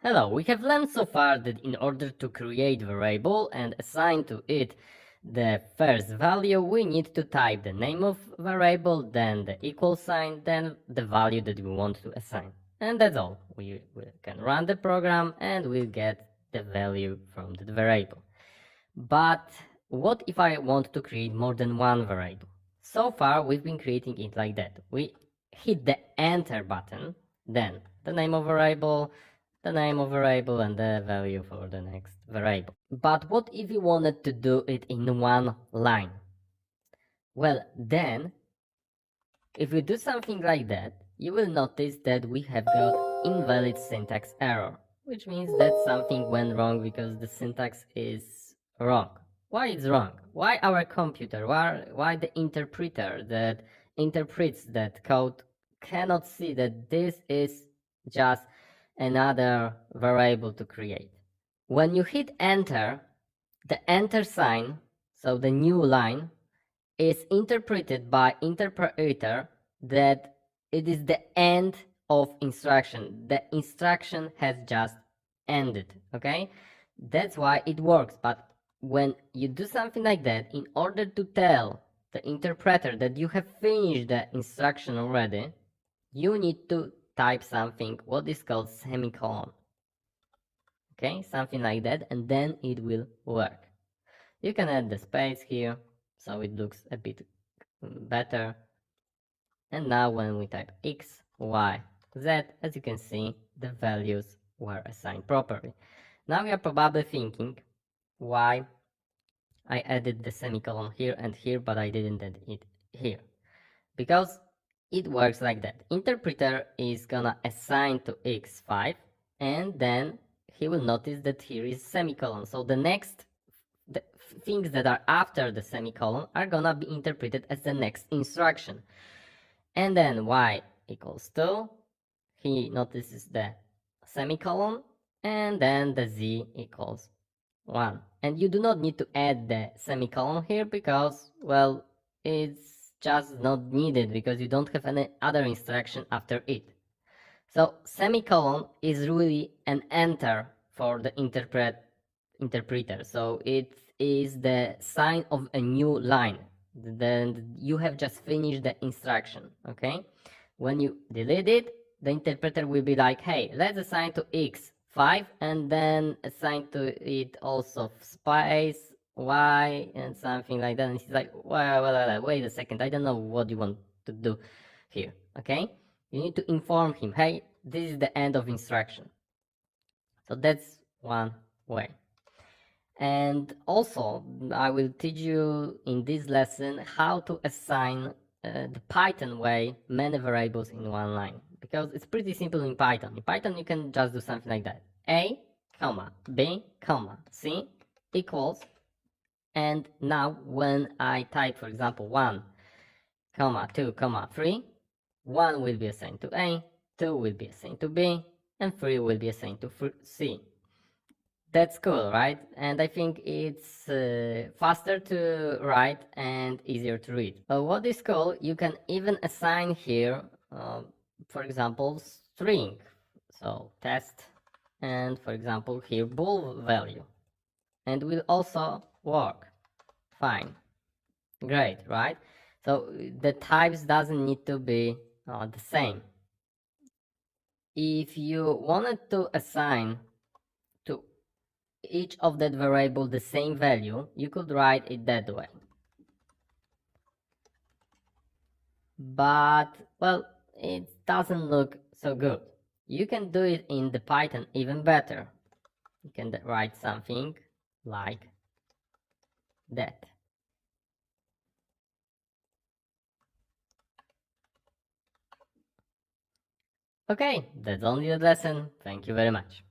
Hello, we have learned so far that in order to create a variable and assign to it the first value, we need to type the name of variable, then the equal sign, then the value that we want to assign. And that's all. We can run the program and we'll get the value from the variable. But what if I want to create more than one variable? So far, we've been creating it like that. We hit the enter button, then the name of variable, the name of variable, and the value for the next variable. But what if you wanted to do it in one line? Well, then, if we do something like that, you will notice that we have got invalid syntax error, which means that something went wrong because the syntax is wrong. Why it's wrong? Why our computer, why the interpreter that interprets that code cannot see that this is just another variable to create? When you hit enter, the enter sign, so the new line, is interpreted by interpreter that it is the end of instruction. The instruction has just ended, okay? That's why it works. But when you do something like that, in order to tell the interpreter that you have finished the instruction already, you need to type something what is called semicolon, okay? Something like that, and then it will work. You can add the space here so it looks a bit better. And now when we type x, y, z, as you can see, the values were assigned properly. Now we are probably thinking why I added the semicolon here and here, but I didn't add it here. Because it works like that. Interpreter is gonna assign to x 5, and then he will notice that here is semicolon. So the next things that are after the semicolon are gonna be interpreted as the next instruction. And then y equals 2, he notices the semicolon, and then the z equals 1. And you do not need to add the semicolon here because, well, it's just not needed because you don't have any other instruction after it. So semicolon is really an enter for the interpreter. So it is the sign of a new line. Then you have just finished the instruction, okay? When you delete it, the interpreter will be like, hey, let's assign to x 5 and then assign to it also space y and something like that. And he's like, well, wait a second, I don't know what you want to do here, okay? You need to inform him, hey, this is the end of instruction. So that's one way. And also, I will teach you in this lesson how to assign the Python way many variables in one line, because it's pretty simple in Python. In Python, you can just do something like that. A, comma, B, comma, C equals, and now when I type, for example, 1, comma, 2, comma, 3, 1 will be assigned to A, 2 will be assigned to B, and 3 will be assigned to C. That's cool, right? And I think it's faster to write and easier to read. What is cool, you can even assign here, for example, string. So test, and for example here bool value, and will also work fine. Great, right? So the types doesn't need to be the same. If you wanted to assign to each of that variable the same value, you could write it that way. But, well, it doesn't look so good. You can do it in the Python even better. You can write something like that. Okay, that's only the lesson. Thank you very much.